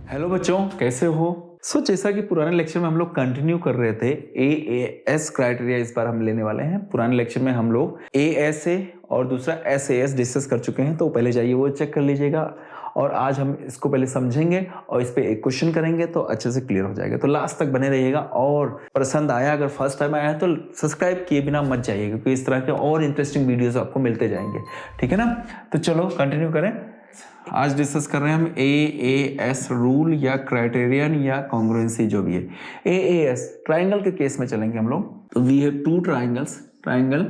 Hello बच्चों, कैसे हो? जैसा कि पुराने लेक्चर में हम लोग कंटिन्यू कर रहे थे, AAS क्राइटेरिया इस बार हम लेने वाले हैं। पुराने लेक्चर में हम लोग ASA और दूसरा SAS डिस्कस कर चुके हैं, तो पहले जाइए वो चेक कर लीजिएगा। और आज हम इसको पहले समझेंगे और इस पे एक क्वेश्चन करेंगे तो अच्छे से क्लियर हो जाएगा। तो लास्ट तक बने रहिएगा। और पसंद आया, अगर फर्स्ट टाइम आया है तो सब्सक्राइब किए बिना मत जाइएगा, क्योंकि इस तरह के और इंटरेस्टिंग वीडियोस आपको मिलते जाएंगे। ठीक है ना? तो चलो कंटिन्यू करें। आज डिस्कस कर रहे हैं हम AAS रूल या क्राइटेरियन या कॉन्ग्रुएंसी, जो भी है। AAS ट्राइंगल के केस में चलेंगे हम लोग। तो we have two triangles, triangle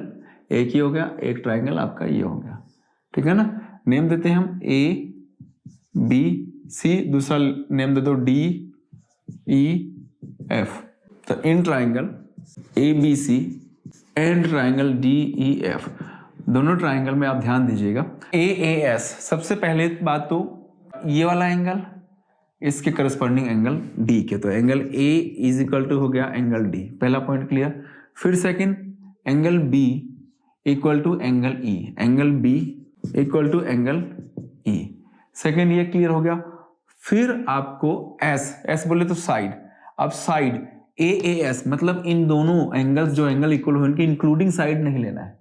एक ही हो गया, एक ट्राइंगल आपका ये हो गया। ठीक है ना? नेम देते हैं हम ABC, दूसरा नेम दे दो DEF। तो in triangle ABC and triangle DEF, दोनों ट्राइंगल में आप ध्यान दीजिएगा। AAS, सबसे पहले बात तो ये वाला एंगल इसके करस्पॉन्डिंग एंगल D के, तो angle A is equal to हो गया एंगल D, पहला पॉइंट क्लियर। फिर second, angle B equal to angle E, angle B equal to angle E, second ये क्लियर हो गया। फिर आपको S बोले तो साइड, अब साइड AAS मतलब इन दोनों एंगल्स, जो एंगल इक्वल हो इनकी इंक्लूडिंग साइड नहीं लेना है,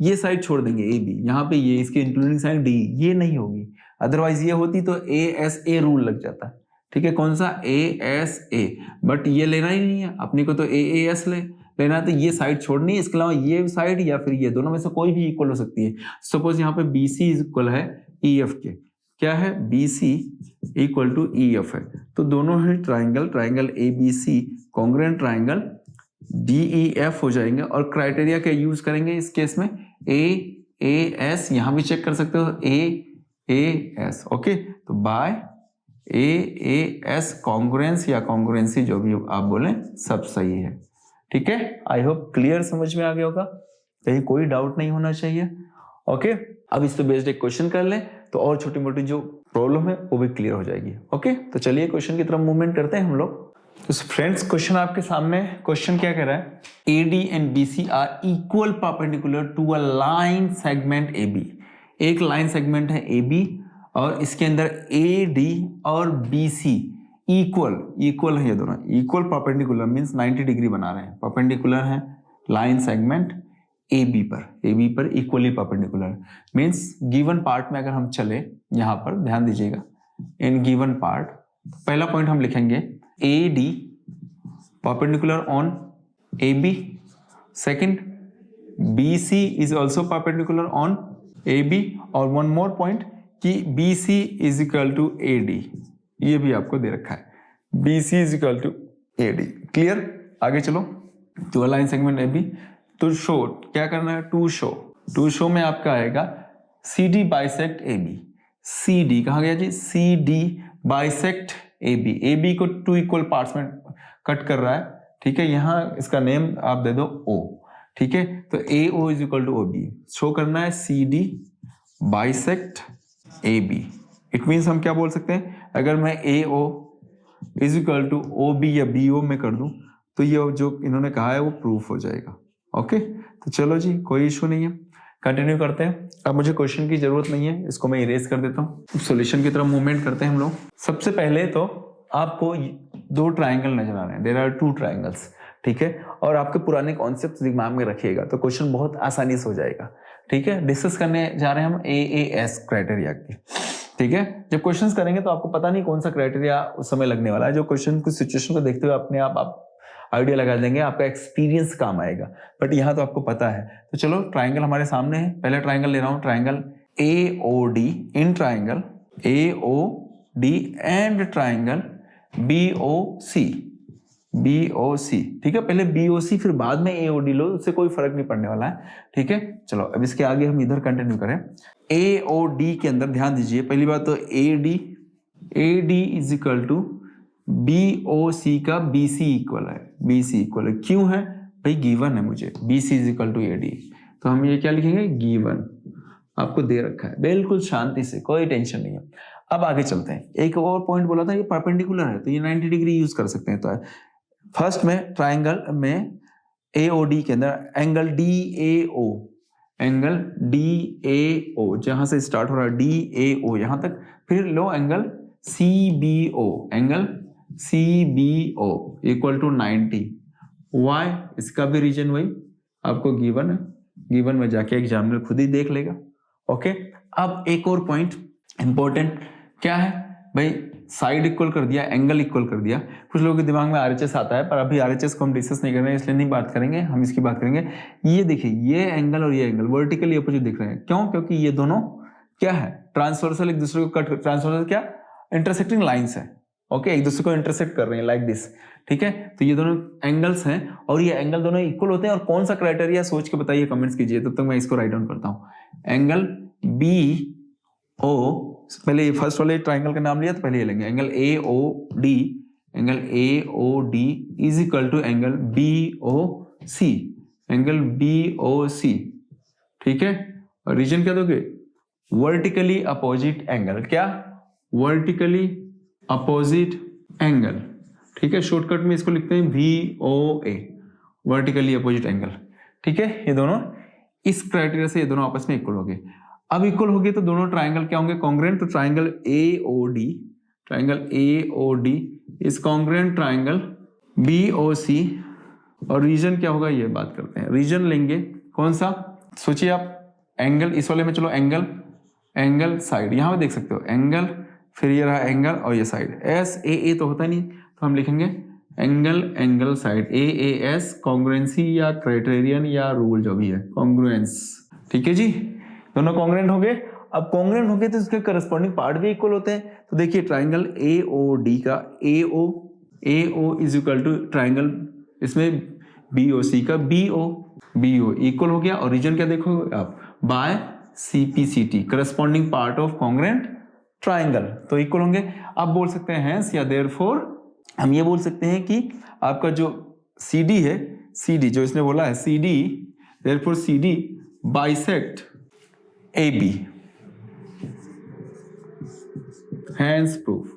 ये साइड छोड़ देंगे AB, यहाँ पे ये इसके इंक्लूडिंग साइड D ये नहीं होगी, अदरवाइज ये होती तो ASA रूल लग जाता। ठीक है, कौन सा? ASA, बट ये लेना ही नहीं है अपने को, तो AAS लेना है। तो ये साइड छोड़नी है, इसके अलावा ये साइड या फिर ये, दोनों में से कोई भी इक्वल हो सकती है। सपोज यहाँ पे BC इक्वल है EF के, क्या है? BC इक्वल टू EF है, तो दोनों है triangle ABC congruent triangle DEF हो जाएंगे। और क्राइटेरिया क्या यूज करेंगे इस केस में? AAS, यहां भी चेक कर सकते हो AAS। ओके, तो बाय AAS कॉन्ग्रुएंस या कॉन्ग्रुएंसी, जो भी आप बोले, सब सही है। ठीक है, आई होप क्लियर समझ में आ गया होगा, कहीं कोई डाउट नहीं होना चाहिए। ओके, अब इस पे बेस्ड एक क्वेश्चन कर ले तो और छोटी मोटी जो प्रॉब्लम है वो भी क्लियर हो जाएगी। ओके, तो चलिए क्वेश्चन की तरफ मूवमेंट करते हैं हम लोग। तो फ्रेंड्स, क्वेश्चन आपके सामने, क्वेश्चन क्या कह रहा है? AD and BC are equal perpendicular to a line segment AB। एक लाइन सेगमेंट है AB और इसके अंदर AD और BC इक्वल है, ये दोनों इक्वल परपेंडिकुलर मींस 90 डिग्री बना रहे हैं, परपेंडिकुलर है लाइन सेगमेंट AB पर equally perpendicular means given part में अगर हम चले, यहां पर ध्यान दीजिएगा, इन गिवन पार्ट पहला पॉइंट हम लिखेंगे AD perpendicular on AB, second BC is also perpendicular on AB, और one more point कि BC is equal to AD, ये भी आपको दे रखा है, BC is equal to AD। Clear? आगे चलो। तो लाइन सेगमेंट AB, तो शो क्या करना है? टू शो में आपका आएगा CD बाइसेक्ट AB। CD कहाँ गया जी? CD बाइसेक्ट AB को टू इक्वल पार्ट्स में कट कर रहा है। ठीक है, यहां इसका नेम आप दे दो O। ठीक है, तो AO is equal to OB, show करना है CD bisect AB। It means हम क्या बोल सकते हैं, अगर मैं AO is equal to OB या BO में कर दूं तो ये जो इन्होंने कहा है वो प्रूफ हो जाएगा। ओके, तो चलो जी, कोई इशू नहीं है, कंटिन्यू करते हैं। अब मुझे क्वेश्चन की जरूरत नहीं है, इसको मैं इरेज कर देता हूँ। सॉल्यूशन की तरफ मूवमेंट करते हैं हम लोग। सबसे पहले तो आपको दो ट्राइंगल नजर आ रहे हैं, देयर आर टू ट्राइंगल्स। ठीक है, और आपके पुराने कॉन्सेप्ट दिमाग में रखिएगा तो क्वेश्चन बहुत आसानी से हो जाएगा। ठीक है, डिस्कस करने जा रहे हैं हम AAS क्राइटेरिया की। ठीक है, जब क्वेश्चंस करेंगे तो आपको पता नहीं कौन सा क्राइटेरिया उस समय लगने वाला है, जो क्वेश्चन की सिचुएशन को देखते हुए अपने आप आइडिया लगा देंगे, आपका एक्सपीरियंस काम आएगा, बट यहाँ तो आपको पता है। तो चलो, ट्राइंगल हमारे सामने है, पहला ट्राइंगल ले रहा हूं, triangle AOD, in triangle AOD and triangle BOC। ठीक है, पहले BOC फिर बाद में AOD लो, उससे कोई फर्क नहीं पड़ने वाला है। ठीक है, चलो अब इसके आगे हम इधर कंटिन्यू करें। AOD के अंदर ध्यान दीजिए, पहली बात तो AD is equal to BOC का BC इक्वल है। क्यों है भाई? गिवन है मुझे BC is equal to AD, तो हम ये क्या लिखेंगे? गिवन, आपको दे रखा है, बिल्कुल शांति से, कोई टेंशन नहीं है। अब आगे चलते हैं। एक और पॉइंट बोला था, ये परपेंडिकुलर है तो ये 90 डिग्री यूज कर सकते हैं। तो फर्स्ट में ट्राइंगल में AOD के अंदर एंगल DAO, जहां से स्टार्ट हो रहा है DAO यहां तक, फिर लो angle CBO, angle CBO equal to 90। Why, इसका भी रीजन वही आपको गिवन है, गिवन में जाके एग्जामिनर खुद ही देख लेगा। ओके, अब एक और पॉइंट इंपॉर्टेंट क्या है भाई, साइड इक्वल कर दिया, एंगल इक्वल कर दिया। कुछ लोगों के दिमाग में RHS आता है, पर अभी RHS को हम डिस्कस नहीं कर रहे हैं, इसलिए नहीं बात करेंगे, हम इसकी बात करेंगे। ये देखिए, ये एंगल और ये एंगल वर्टिकली अपोजिट दिख रहे हैं, क्यों? क्योंकि ये दोनों क्या है, ट्रांसवर्सल, एक दूसरे को कट, ट्रांसवर्सल क्या, इंटरसेक्टिंग लाइंस है। ओके, एक दूसरे को इंटरसेक्ट कर रहे हैं लाइक दिस, ठीक है। तो ये दोनों एंगल्स हैं और ये एंगल दोनों इक्वल होते हैं। और कौन सा क्राइटेरिया सोच के बताइए, कमेंट्स कीजिए, तब तक मैं इसको राइट डाउन करता हूं। एंगल BO, पहले ये फर्स्ट वाले ट्राइंगल का नाम लिया तो पहले ये लेंगे, angle AOD, angle AOD is equal to angle BOC, angle BOC, ठीक है। और रीजन क्या दोगे, वर्टिकली अपोजिट एंगल, क्या, वर्टिकली अपोजिट एंगल, ठीक है। शॉर्टकट में इसको लिखते हैं VOA, वर्टिकली अपोजिट एंगल, ठीक है। ये दोनों इस क्राइटेरिया से ये दोनों आपस में इक्वल हो गए। अब इक्वल हो गए तो दोनों ट्राइंगल क्या होंगे, कॉन्ग्रुएंट। तो triangle AOD is congruent triangle BOC। और रीजन क्या होगा ये बात करते हैं। रीजन लेंगे कौन सा, सोचिए आप, एंगल, इस वाले में चलो एंगल साइड, यहां पे देख सकते हो एंगल, फिर ये रहा एंगल और ये साइड, SAA तो होता नहीं, तो हम लिखेंगे एंगल साइड, AAS कॉन्ग्रुएंसी या क्राइटेरियन या रूल जो भी है, कॉन्ग्रुएंस, ठीक है जी। दोनों कॉन्ग्रुएंट हो गए। अब कॉन्ग्रुएंट हो गए तो इसके करस्पॉन्डिंग पार्ट भी इक्वल होते हैं। तो देखिए ट्राइंगल AOD का AO is equal to triangle इसमें BOC का BO इक्वल हो गया। और रीजन क्या देखो आप, by CPCT, corresponding part of congruent triangle, तो इक्वल होंगे। आप बोल सकते हैं हेंस या देयरफॉर, हम ये बोल सकते हैं कि आपका जो CD है, CD जो इसने बोला है CD, therefore CD bisect AB, hence proof.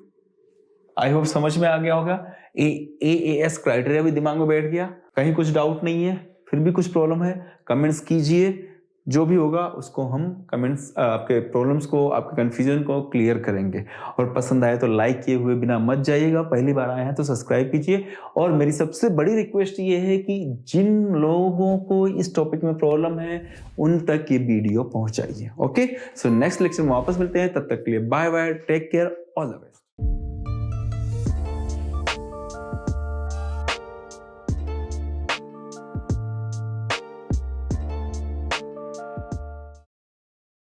I hope समझ में आ गया होगा। AAS क्राइटेरिया भी दिमाग में बैठ गया, कहीं कुछ डाउट नहीं है, फिर भी कुछ प्रॉब्लम है कमेंट्स कीजिए, जो भी होगा उसको हम कमेंट्स, आपके प्रॉब्लम्स को, आपके कंफ्यूजन को क्लियर करेंगे। और पसंद आए तो लाइक किए हुए बिना मत जाइएगा, पहली बार आए हैं तो सब्सक्राइब कीजिए। और मेरी सबसे बड़ी रिक्वेस्ट ये है कि जिन लोगों को इस टॉपिक में प्रॉब्लम है उन तक ये वीडियो पहुंचाइए। ओके, सो नेक्स्ट लेक्चर में वापस मिलते हैं, तब तक के लिए bye bye, take care, all the best.